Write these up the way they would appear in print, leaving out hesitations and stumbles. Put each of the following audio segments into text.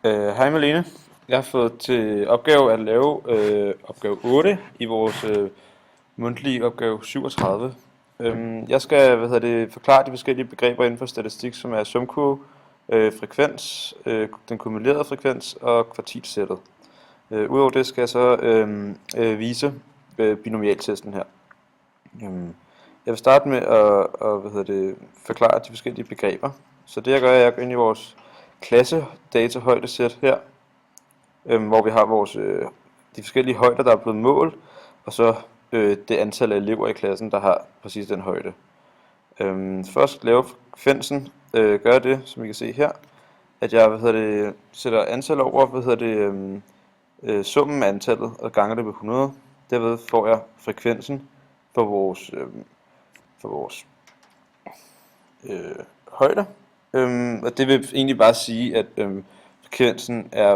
Hej Malene. Jeg har fået til opgave at lave opgave 8 i vores mundtlige opgave 37. Jeg skal forklare de forskellige begreber inden for statistik, som er sumkurve, frekvens, den kumulerede frekvens og kvartilsættet. Udover det skal jeg så vise binomialtesten her. Jeg vil starte med at forklare de forskellige begreber. Så det jeg gør, er at jeg går ind i vores klasse data højdesæt her, hvor vi har vores de forskellige højder, der er blevet målt, og så det antal af elever i klassen, der har præcis den højde. Først lave frekvensen, gør det, som I kan se her, at jeg sætter antal over summen af antallet og ganger det med 100. Derved får jeg frekvensen for vores højder. Og det vil egentlig bare sige, at frekvensen er,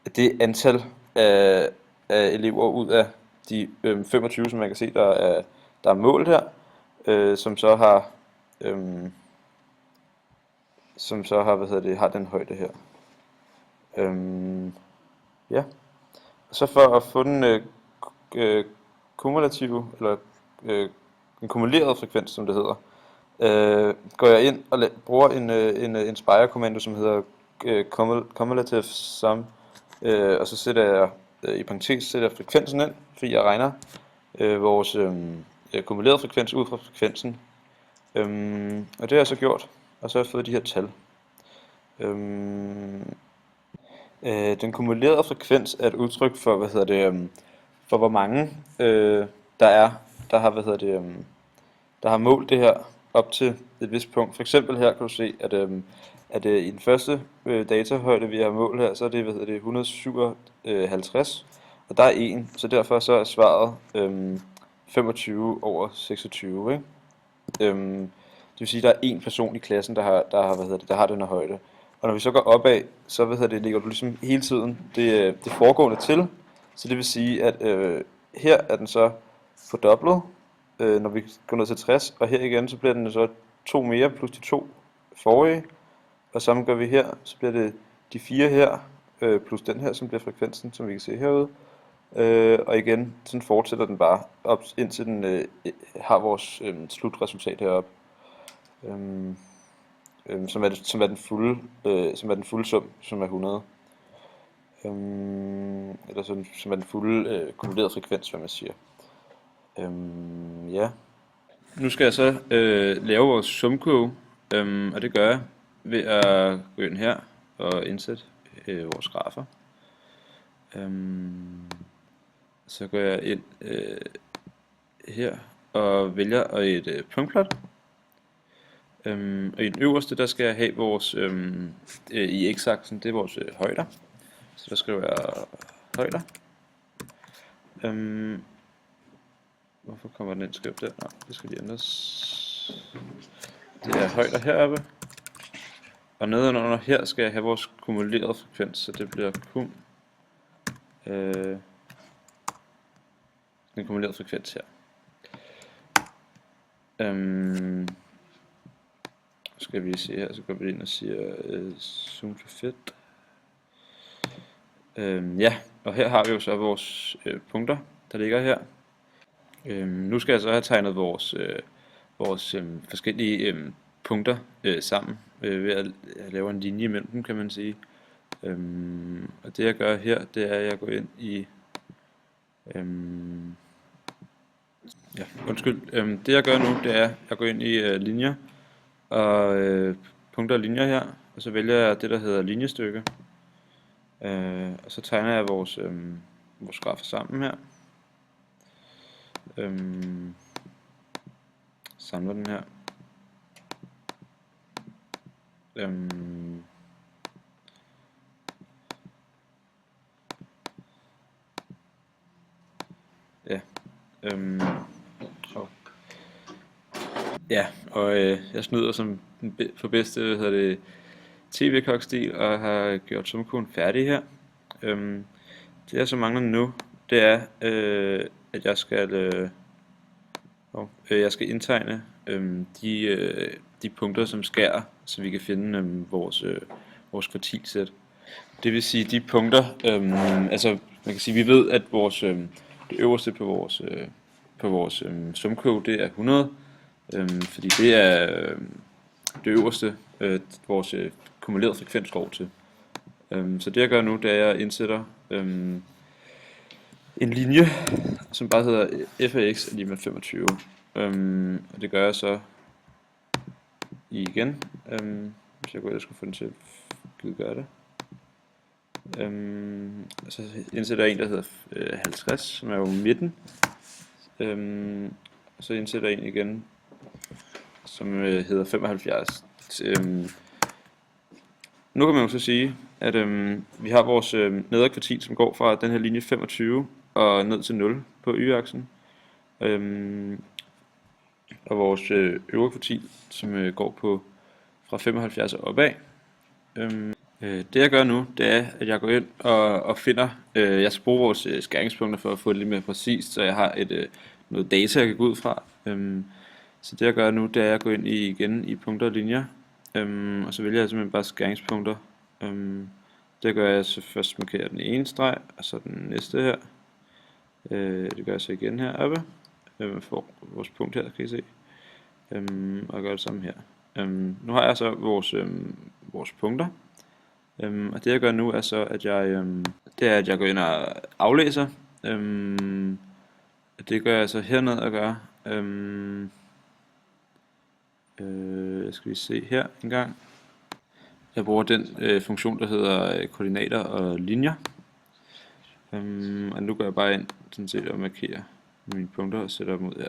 at det antal af elever ud af de 25, som man kan se, der er målt her, som så har har den højde her. Ja. Og så for at få den kumulative, eller den kumulerede frekvens, som det hedder, går jeg ind og bruger en spire-kommando, som hedder cumulative sum, og så sætter jeg i parentes frekvensen ind, fordi jeg regner vores kumulerede frekvens ud fra frekvensen. Og det har jeg så gjort, og så har jeg fået de her tal. Den kumulerede frekvens er et udtryk for, for hvor mange der har målt det her op til et vist punkt. For eksempel her kan du se, at i den første datahøjde, vi har målt her, så er det 157, og der er 1, så derfor så er svaret 25 over 26, ikke? Det vil sige, at der er en person i klassen, der har den her højde. Og når vi så går opad, så ligger du ligesom hele tiden det foregående til. Så det vil sige, at her er den så fordoblet, når vi går ned til 60, og her igen, så bliver den så 2 mere plus de 2 forrige. Og sammen gør vi her, så bliver det de 4 her, plus den her, som bliver frekvensen, som vi kan se herude. Og igen, sådan fortsætter den bare op, indtil den har vores slutresultat heroppe. Som er den fulde sum, som er 100. Eller som er den fulde kumulerede frekvens, hvad man siger. Ja. Nu skal jeg så lave vores sumkurve, og det gør jeg ved at gå ind her og indsætte vores grafer. Så går jeg ind her og vælger et punktplot. Og i den øverste, der skal jeg have vores, i x-aksen, det er vores højder. Så der skriver jeg højder. Hvorfor kommer den ind skrevet der? Nå, det skal lige ændres. Det er højder heroppe. Og nedenunder her skal jeg have vores kumulerede frekvens, så det bliver den kumulerede frekvens her. Skal vi se her, så går vi ind og siger zoom to fit. Ja, og her har vi jo så vores punkter, der ligger her. Nu skal jeg så have tegnet vores forskellige punkter sammen ved at lave en linje mellem dem, kan man sige. Og det jeg gør her, det er at jeg går ind i det jeg gør nu, det er at jeg går ind i linjer og punkter og linjer her, og så vælger jeg det, der hedder linjestykke. Og så tegner jeg vores grafer sammen her. Samler den her. Ja. Ja, og jeg snyder som for bedste tv-kokstil og har gjort sumkurven færdig her. Det jeg så mangler nu, det er at jeg skal indtegne de punkter, som skærer, så vi kan finde vores kvartilsæt. Det vil sige de punkter, altså man kan sige, vi ved, at det øverste på vores sumkurve, det er 100, fordi det er det øverste, vores kumulerede frekvens går til. Så det jeg gør nu, det er, at jeg indsætter en linje, som bare hedder f af x er lige med 25. Og det gør jeg så igen, hvis jeg skulle få den til at gøre det. Og så indsætter jeg en, der hedder 50, som er jo midten. Og så indsætter jeg en igen, som hedder 75. Nu kan man jo så sige, at vi har vores nedre kvartil, som går fra den her linje 25 og ned til 0 på y-aksen. Og vores øvre kvartil, som går på fra 75 og opad. Det jeg gør nu, det er, at jeg går ind og finder, jeg skal bruge vores skæringspunkter for at få det lidt mere præcist, så jeg har noget data, jeg kan gå ud fra. Så det jeg gør nu, det er at gå ind igen i punkter og linjer, og så vælger jeg simpelthen bare skæringspunkter. Det gør jeg så først markerer den ene streg, og så den næste her. Det gør jeg så igen heroppe, for vores punkt her, kan I se. Og jeg gør det samme her. Nu har jeg så vores punkter. Og det jeg gør nu er så, at jeg går ind og aflæser. Det gør jeg så herned og gør. Jeg skal lige se her en gang. Jeg bruger den funktion, der hedder koordinater og linjer. Og nu går jeg bare ind sådan set og markerer mine punkter og sætter dem ud her.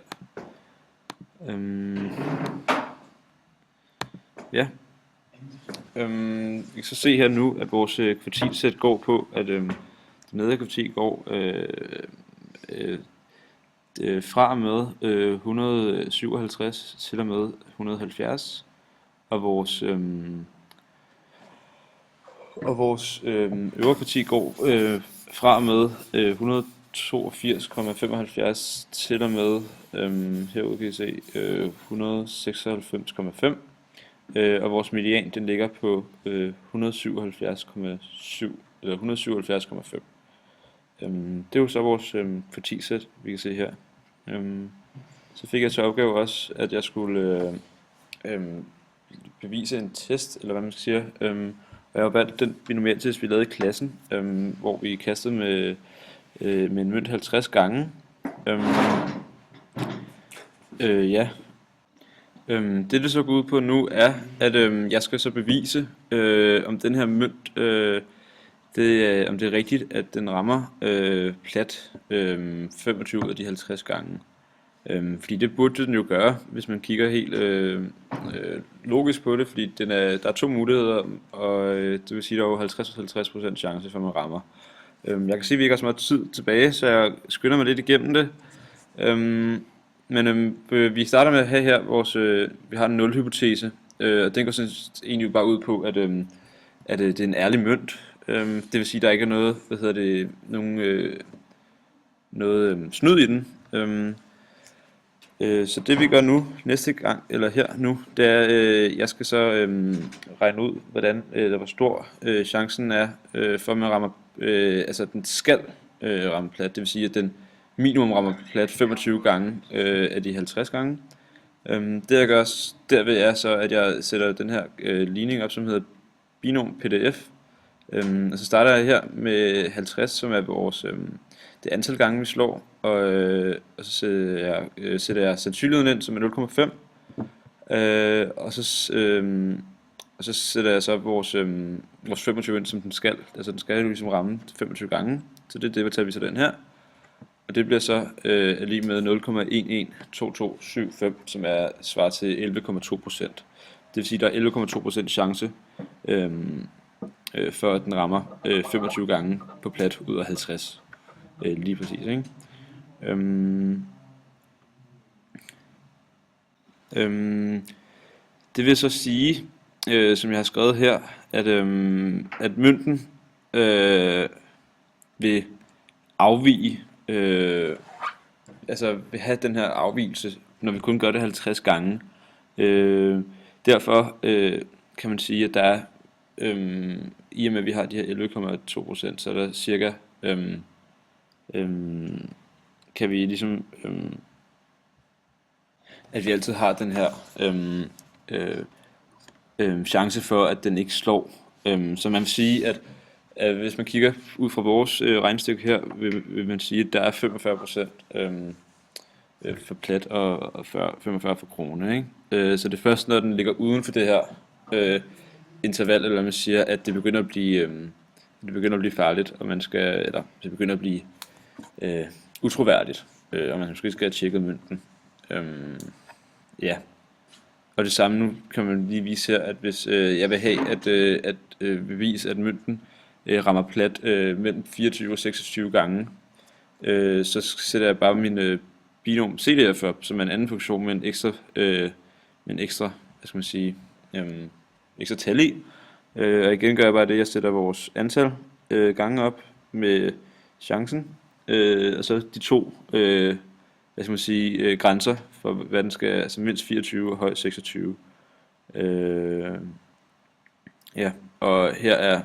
Ja. Vi kan så se her nu, at vores kvartilsæt går på, at det nedre kvartil går fra og med 157 til og med 170, og vores øvre kvartil går fra og med 182,75 til og med herude kan I se 196,5. Og vores median, den ligger på 177,7 eller 177,5. Det er jo så vores kvartilsæt, vi kan se her. Så fik jeg til opgave også, at jeg skulle bevise en test, eller hvad man skal sige. Og jeg har valgt den binomialtest, vi lavede i klassen, hvor vi kastede med en mønt 50 gange. Ja. Det så går ud på nu er, at jeg skal så bevise, om den her mønt, om det er rigtigt, at den rammer plat 25 ud af de 50 gange. Fordi det burde den jo gøre, hvis man kigger helt logisk på det, fordi der er to muligheder, og det vil sige, at der er jo 50% chance for, at man rammer. Jeg kan se, at vi ikke har så meget tid tilbage, så jeg skynder mig lidt igennem det. Men vi starter med at have her vi har en nulhypotese, og den går sådan egentlig bare ud på, at det er en ærlig mønt. Det vil sige, at der ikke er noget snyd i den. Så det vi gør nu, næste gang, eller her nu, det er, jeg skal så regne ud, hvor stor chancen er, for at man rammer, altså den skal ramme plat. Det vil sige, at den minimum rammer plat 25 gange af de 50 gange. Det jeg gør derved er så, at jeg sætter den her ligning op, som hedder binom pdf. Og så starter jeg her med 50, som er det antal gange vi slår, og så sætter jeg sandsynligheden ind, som er 0,5. Og så sætter jeg så vores 25 ind, som den skal. Altså den skal jo ligesom ramme 25 gange, så det tager vi så den her. Og det bliver så lige med 0,112275, som svarer til 11,2%. Det vil sige, at der er 11,2% chance for, at den rammer 25 gange på plat ud af 50. Lige præcis, ikke? Det vil så sige, som jeg har skrevet her, at mønten vil afvige, altså vil have den her afvigelse, når vi kun gør det 50 gange. Derfor kan man sige, at der er i og med at vi har de her 11,2%, så er der cirka, øhm, kan vi ligesom, at vi altid har den her øh, chance for, at den ikke slår. Så man vil sige, at hvis man kigger ud fra vores regnestykke her, vil man sige, at der er 45% for plat og 45 for krone, ikke? Så det er først, når den ligger uden for det her interval, eller man siger, at det begynder at blive farligt, og man skal, eller det begynder at blive utroværdigt, og man måske skal have tjekket mønten. Ja. Og det samme nu kan man lige vise her, at hvis jeg vil have at bevise, at mønten rammer plat mellem 24 og 26 gange, så sætter jeg bare min binom CDF op, som er en anden funktion med en ekstra, hvad skal man sige, ekstra tal i. Og igen gør jeg bare det, jeg sætter vores antal gange op med chancen, og så de to, hvad skal man sige, grænser for hvad den skal, altså mindst 24 og højst 26. Ja, og her er,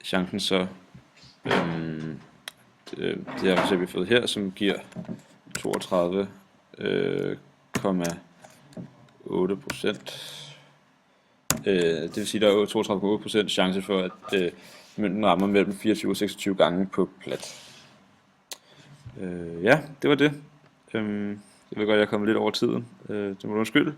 chancen så, det her recept vi har fået her, som giver 32,8%. Det vil sige, der er 32,8% chance for, at mønten rammer mellem 24 og 26 gange på plat. Ja, det var det. Jeg ved godt, jeg er kommet lidt over tiden. Det må du undskylde.